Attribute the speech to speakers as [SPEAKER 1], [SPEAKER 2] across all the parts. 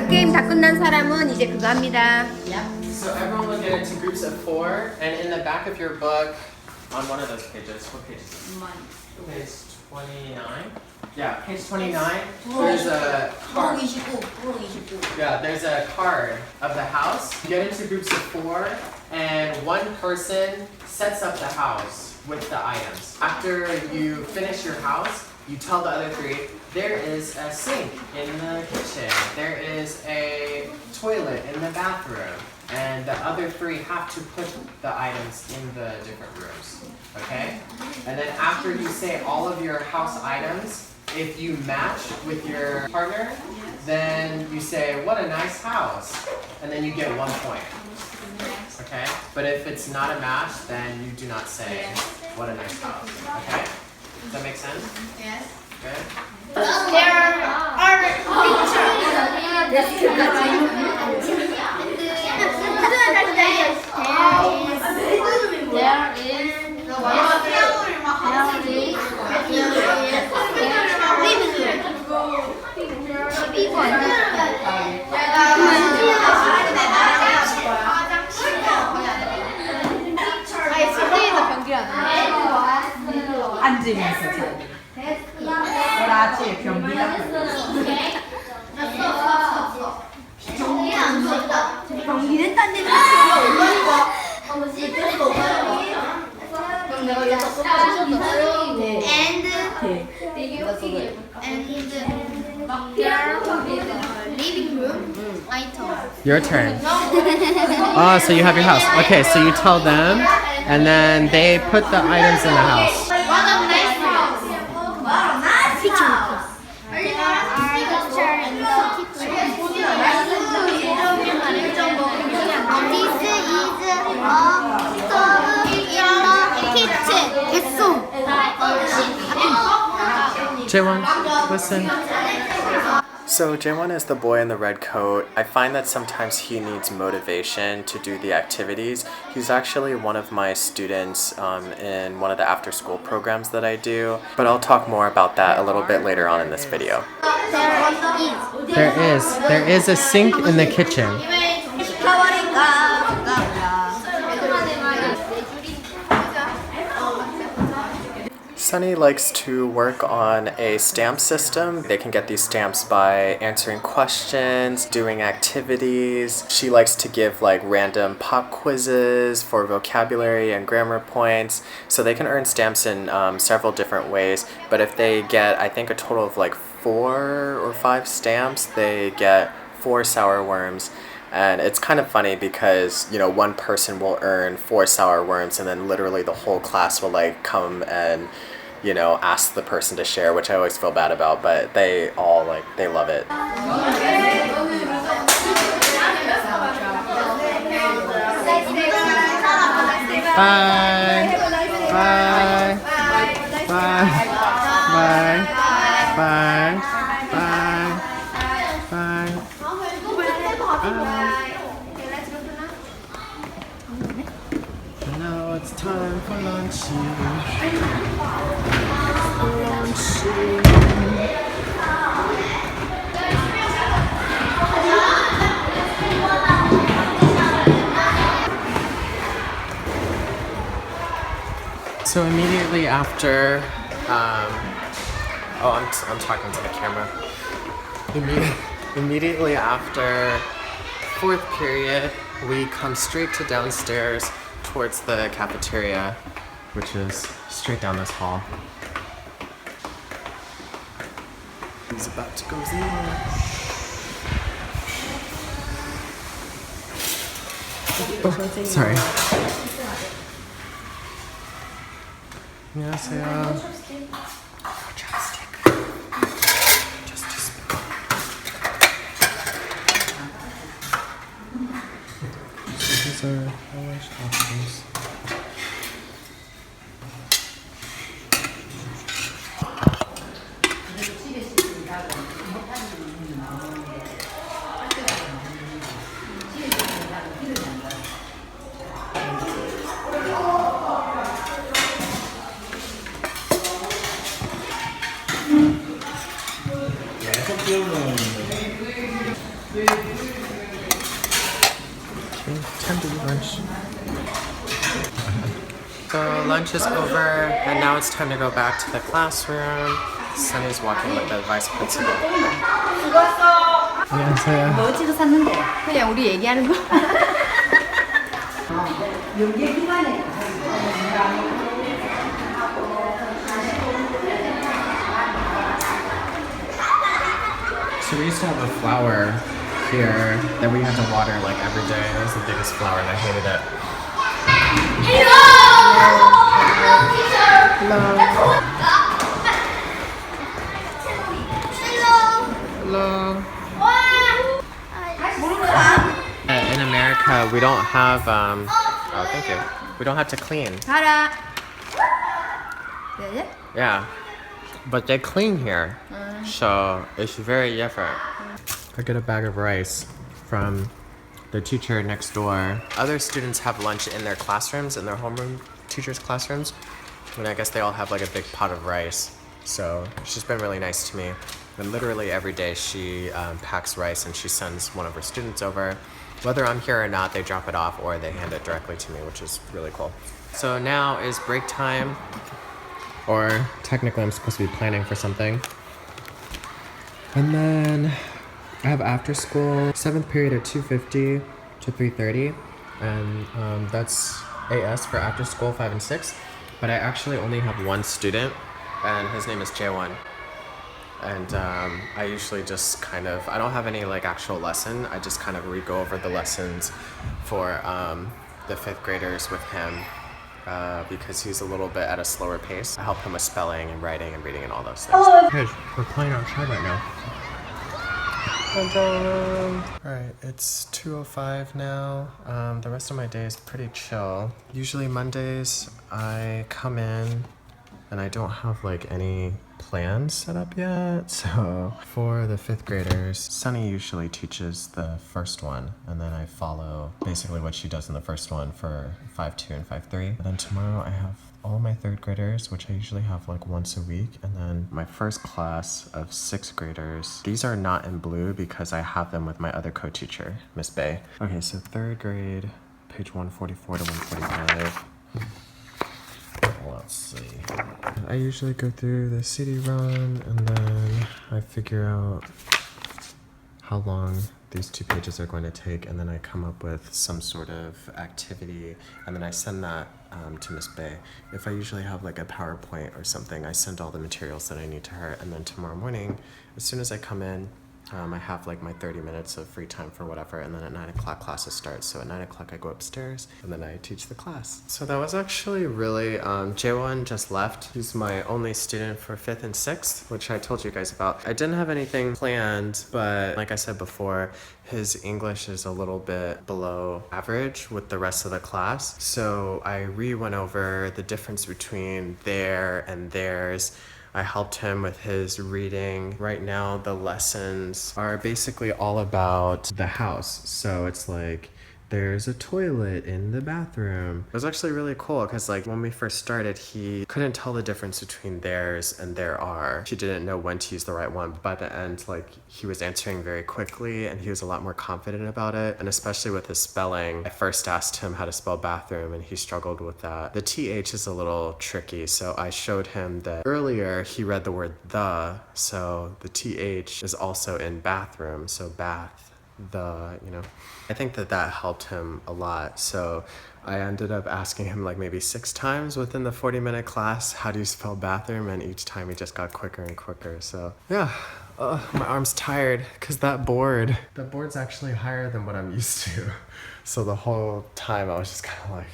[SPEAKER 1] 게임 다 끝난 사람은 이제 그거 합니다.
[SPEAKER 2] So everyone will get into groups of 4, and in the back of your book, on one of those pages, what page is it? Page 29. Yeah, page 29. There's a card. Yeah, there's a card of the house. You get into groups of 4, and one person sets up the house with the items. After you finish your house, you tell the other 3, there is a sink in the kitchen. There is a toilet in the bathroom. And the other 3 have to put the items in the different rooms. Okay? And then after you say all of your house items, if you match with your partner, then you say, what a nice house. And then you get 1 point. Okay? But if it's not a match, then you do not say, what a nice house. Okay? Does that make sense?
[SPEAKER 3] Yes.
[SPEAKER 2] Good?
[SPEAKER 3] There are
[SPEAKER 4] 앉으면서 자. 그렇지, 변기가
[SPEAKER 3] 경기는 딴 데는 living room item.
[SPEAKER 2] Your turn. Oh, so you have your house. Okay, so you tell them, and then they put the items in the house.
[SPEAKER 3] What a nice house. Kitchen. Architecture in the kitchen. This is a stove in the kitchen.
[SPEAKER 2] Jaewon, listen. So Jaewon is the boy in the red coat. I find that sometimes he needs motivation to do the activities. He's actually one of my students in one of the after-school programs that I do, but I'll talk more about that a little bit later on in this video. There is a sink in the kitchen. Sunny likes to work on a stamp system. They can get these stamps by answering questions, doing activities. She likes to give like random pop quizzes for vocabulary and grammar points. So they can earn stamps in several different ways. But if they get, I think, a total of like 4 or 5 stamps, they get 4 sour worms. And it's kind of funny because, you know, one person will earn 4 sour worms and then literally the whole class will like come and, you know, ask the person to share, which I always feel bad about, but they all like, they love it. Bye. Bye. Bye. Bye. Bye. Bye. Bye. Now it's time for lunch. So immediately after, I'm talking to the camera. Immediately after 4th period, we come straight to downstairs towards the cafeteria, which is straight down this hall. He's about to go in. Oh, sorry. 안녕하세요. Chopstick. Just a spoon. These are Polish tacos. Okay, time to eat lunch. So lunch is over, and now it's time to go back to the classroom. Sunny's walking with the vice principal. 안녕하세요.
[SPEAKER 4] 뭐 지금 샀는데?
[SPEAKER 1] 그냥 우리 얘기하는 거.
[SPEAKER 4] 연계 기간에.
[SPEAKER 2] So we used to have a flower here that we had to water like every day. It was the biggest flower and I hated it. Hello. In America, we don't have, oh, thank you. We don't have to clean.
[SPEAKER 1] 가라. 네?
[SPEAKER 2] Yeah. But they clean here. So it's very different. I get a bag of rice from the teacher next door. Other students have lunch in their classrooms, in their homeroom teachers' classrooms. And I guess they all have like a big pot of rice. So she's been really nice to me. And literally every day she packs rice and she sends one of her students over. Whether I'm here or not, they drop it off or they hand it directly to me, which is really cool. So now is break time. Or technically I'm supposed to be planning for something. And then I have after school, 7th period at 2:50 to 3:30. And that's AS for after school 5 and 6. But I actually only have one student and his name is J1. And I usually just kind of, I don't have any like actual lesson. I just kind of re-go over the lessons for the 5th graders with him. Because he's a little bit at a slower pace. I help him with spelling and writing and reading and all those things. Guys, we're playing outside right now. Alright, it's 2:05 now. The rest of my day is pretty chill. Usually Mondays I come in and I don't have like any plans set up yet. So for the 5th graders, Sunny usually teaches the first one and then I follow basically what she does in the first one for 5-2 and 5-3. And then tomorrow I have all my 3rd graders, which I usually have like once a week. And then my first class of 6th graders. These are not in blue because I have them with my other co-teacher, Miss Bay. Okay, so 3rd grade, page 144 to 145. Let's see. I usually go through the CD-ROM and then I figure out how long these 2 pages are going to take and then I come up with some sort of activity and then I send that to Miss Bay. If I usually have like a PowerPoint or something, I send all the materials that I need to her and then tomorrow morning, as soon as I come in, I have like my 30 minutes of free time for whatever and then at 9 o'clock classes start. So at 9 o'clock I go upstairs and then I teach the class. So that was actually really, J1 just left. He's my only student for 5th and 6th, which I told you guys about. I didn't have anything planned, but like I said before, his English is a little bit below average with the rest of the class. So I went over the difference between their and theirs. I helped him with his reading. Right now, the lessons are basically all about the house. So it's like, there's a toilet in the bathroom. It was actually really cool because like when we first started, he couldn't tell the difference between theirs and there are. He didn't know when to use the right one. By the end, like he was answering very quickly and he was a lot more confident about it. And especially with his spelling, I first asked him how to spell bathroom and he struggled with that. The TH is a little tricky. So I showed him that earlier he read the word the. So the TH is also in bathroom. So bath. I think that helped him a lot. So I ended up asking him like maybe 6 times within the 40-minute class, how do you spell bathroom? And each time he just got quicker and quicker. So yeah, my arm's tired because that board's actually higher than what I'm used to. So the whole time I was just kind of like,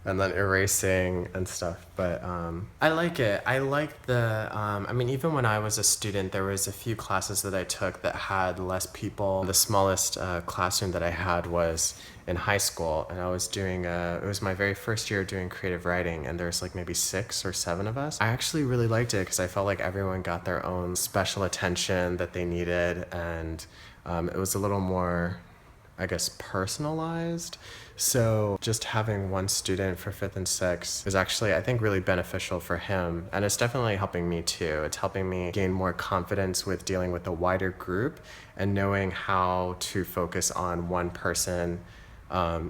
[SPEAKER 2] and then erasing and stuff. But I like it. I like the, I mean, even when I was a student, there was a few classes that I took that had less people. The smallest classroom that I had was in high school, and I was doing, it was my very first year doing creative writing, and there's like maybe 6 or 7 of us. I actually really liked it because I felt like everyone got their own special attention that they needed, and it was a little more
[SPEAKER 5] I guess, personalized. So just having one student for 5th and 6th is actually, I think, really beneficial for him. And it's definitely helping me too. It's helping me gain more confidence with dealing with a wider group and knowing how to focus on one person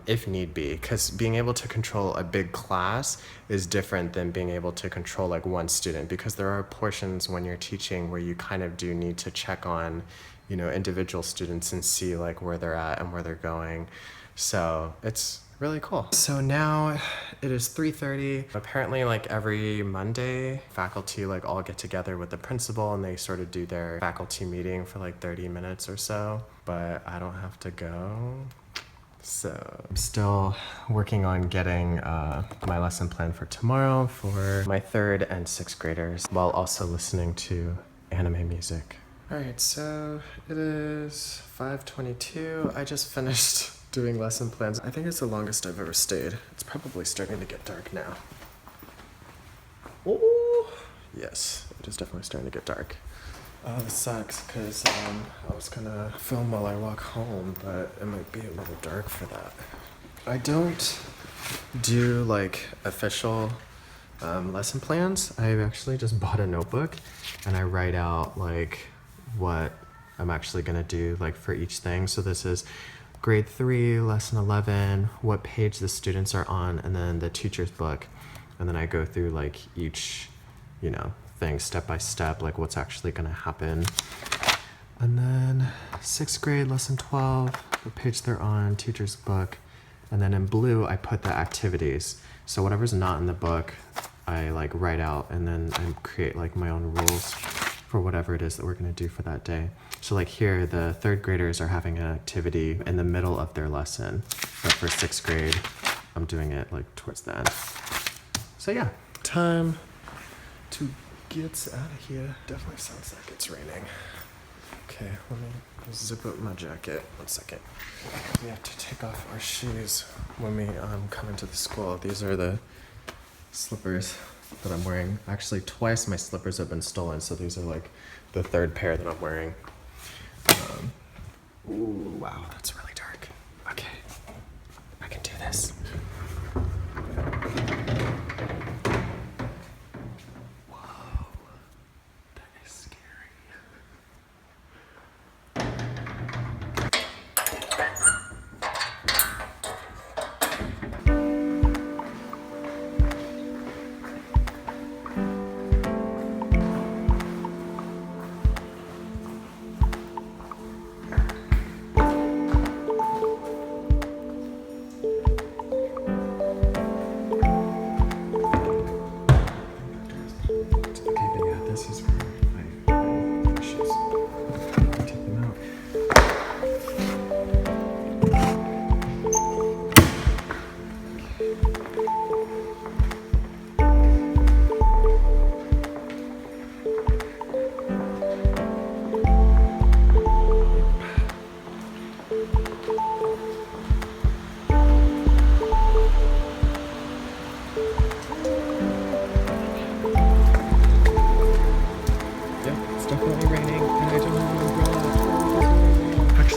[SPEAKER 5] if need be. Because being able to control a big class is different than being able to control like one student, because there are portions when you're teaching where you kind of do need to check on, you know, individual students and see like where they're at and where they're going. So it's really cool. So now it is 3:30. Apparently like every Monday, faculty like all get together with the principal and they sort of do their faculty meeting for like 30 minutes or so, but I don't have to go. So I'm still working on getting my lesson plan for tomorrow for my 3rd and 6th graders while also listening to anime music. All right, so it is 5:22. I just finished doing lesson plans. I think it's the longest I've ever stayed. It's probably starting to get dark now. Oh, yes, it is definitely starting to get dark. This sucks because I was gonna film while I walk home, but it might be a little dark for that. I don't do like official lesson plans. I actually just bought a notebook and I write out like what I'm actually gonna do like for each thing. So this is grade 3, lesson 11, what page the students are on, and then the teacher's book. And then I go through like each, you know, thing step by step, like what's actually gonna happen. And then 6th grade, lesson 12, what page they're on, teacher's book. And then in blue, I put the activities. So whatever's not in the book, I like write out and then I create like my own rules for whatever it is that we're gonna do for that day. So like here, the 3rd graders are having an activity in the middle of their lesson, but for 6th grade, I'm doing it like towards the end. So yeah, time to get out of here. Definitely sounds like it's raining. Okay, let me zip up my jacket. 1 second. We have to take off our shoes when we come into the school. These are the slippers that I'm wearing. Actually, twice my slippers have been stolen, so these are like the 3rd pair that I'm wearing. Ooh, wow, that's really dark. Okay, I can do this. Whoa, that is scary.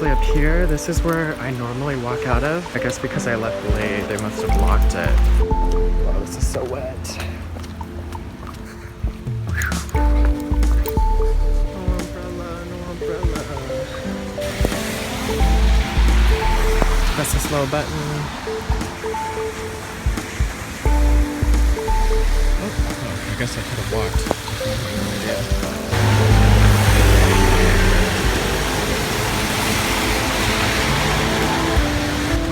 [SPEAKER 5] Up here, this is where I normally walk out of. I guess because I left late, they must have locked it. Oh, this is so wet. No umbrella, no umbrella. Press this little button. Oh, I guess I could have walked.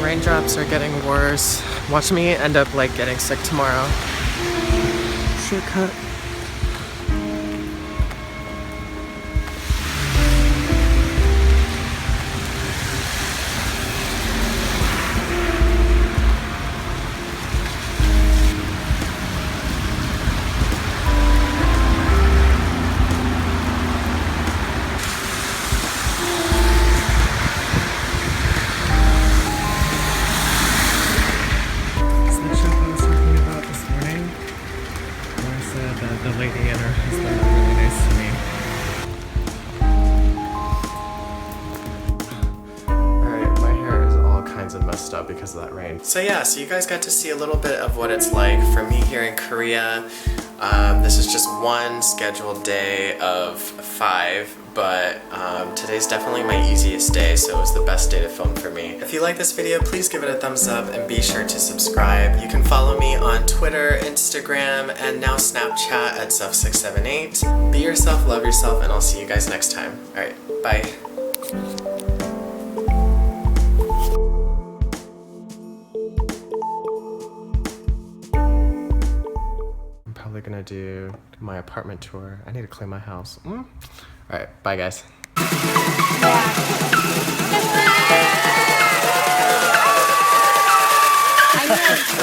[SPEAKER 5] Raindrops are getting worse. Watch me end up like getting sick tomorrow. Shortcut. So yeah, so you guys got to see a little bit of what it's like for me here in Korea. This is just one scheduled day of 5, but today's definitely my easiest day, so it was the best day to film for me. If you like this video, please give it a thumbs up and be sure to subscribe. You can follow me on Twitter, Instagram, and now Snapchat at Self678. Be yourself, love yourself, and I'll see you guys next time. Alright, bye. Probably gonna do my apartment tour. I need to clean my house. Alright, bye guys.
[SPEAKER 1] 아니면